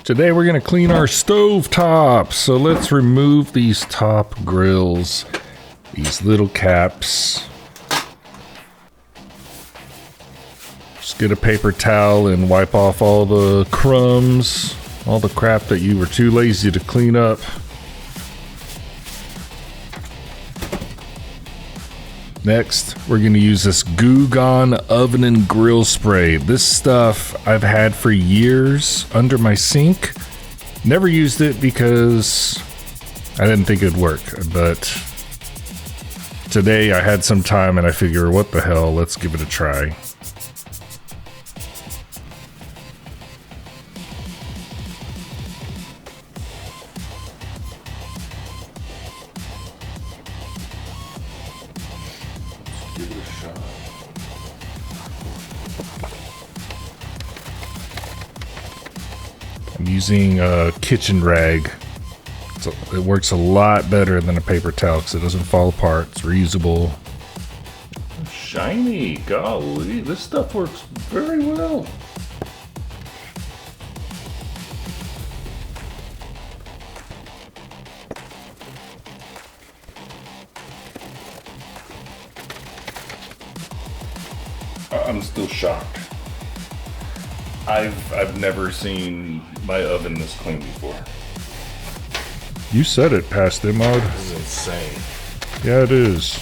Today we're going to clean our stove top. So let's remove these top grills, these little caps. Just get a paper towel and wipe off all the crumbs, all the crap that you were too lazy to clean up. Next, we're going to use this Goo Gone oven and grill spray. This stuff I've had for years under my sink. Never used it because I didn't think it'd work. But today I had some time and I figure, what the hell, let's give it a try. Give it a shot. I'm using a kitchen rag. It works a lot better than a paper towel because it doesn't fall apart. It's reusable. Shiny, golly, this stuff works very well. I'm still shocked. I've never seen my oven this clean before. You said it, past Mod. This is insane. Yeah, it is.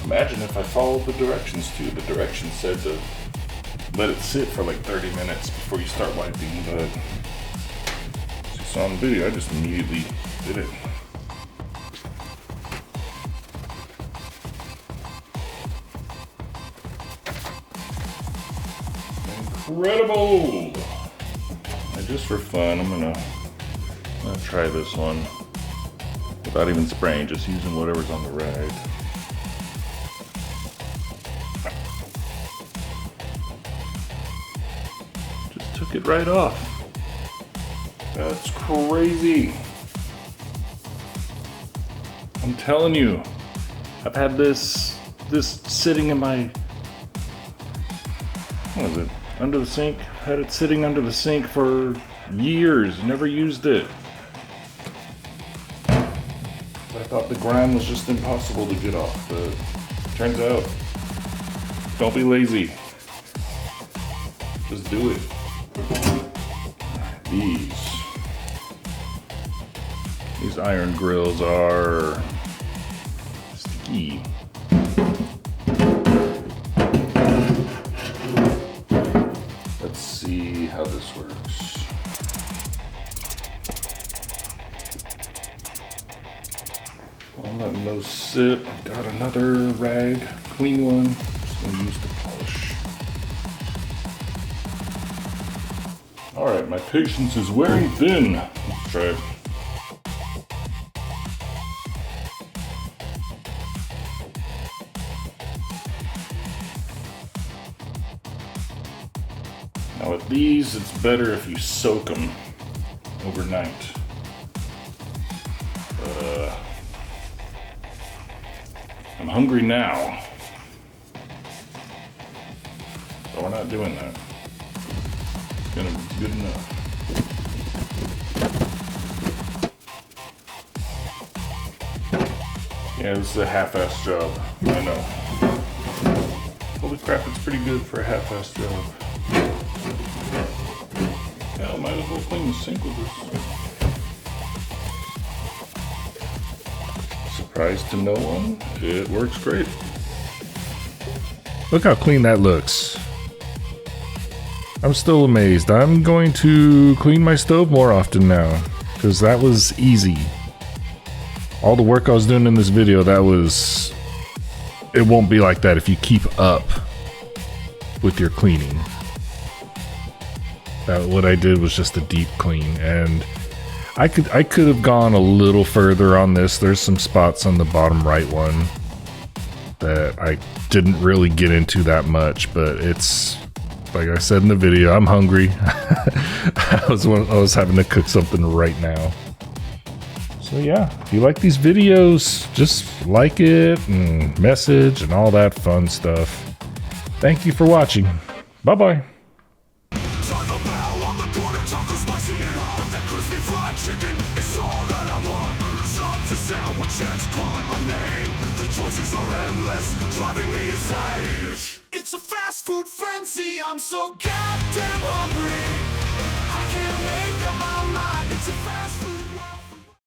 Imagine if I followed the directions too. The directions said to let it sit for like 30 minutes before you start wiping, but as you saw in the video, I just immediately did it. Incredible! And just for fun, I'm gonna try this one without even spraying, just using whatever's on the rag. Just took it right off. That's crazy. I'm telling you, I've had this sitting in my, what is it? Under the sink. Had it sitting under the sink for years. Never used it. I thought the grime was just impossible to get off, but turns out, don't be lazy. Just do it. These iron grills are sticky. Let's see how this works. I'll let those sit. I've got another rag, clean one. Just gonna use the polish. Alright, my patience is wearing thin. Let's try it. Now with these, it's better if you soak them overnight. I'm hungry now, so we're not doing that. It's gonna be good enough. Yeah, this is a half-assed job, I know. Holy crap, it's pretty good for a half-assed job. Yeah, I might as well clean the sink with this. Surprise to no one, it works great. Look how clean that looks. I'm still amazed. I'm going to clean my stove more often now, because that was easy. All the work I was doing in this video, it won't be like that if you keep up with your cleaning. What I did was just a deep clean, and I could have gone a little further on this. There's some spots on the bottom right one that I didn't really get into that much, but it's like I said in the video, I'm hungry. I was having to cook something right now. So yeah, if you like these videos, just like it and message and all that fun stuff. Thank you for watching. Bye-bye. fried chicken is all that I want. Subs, a sandwiches calling my name. The choices are endless, driving me insane. It's a fast food frenzy, I'm so goddamn hungry. I can't make up my mind. It's a fast food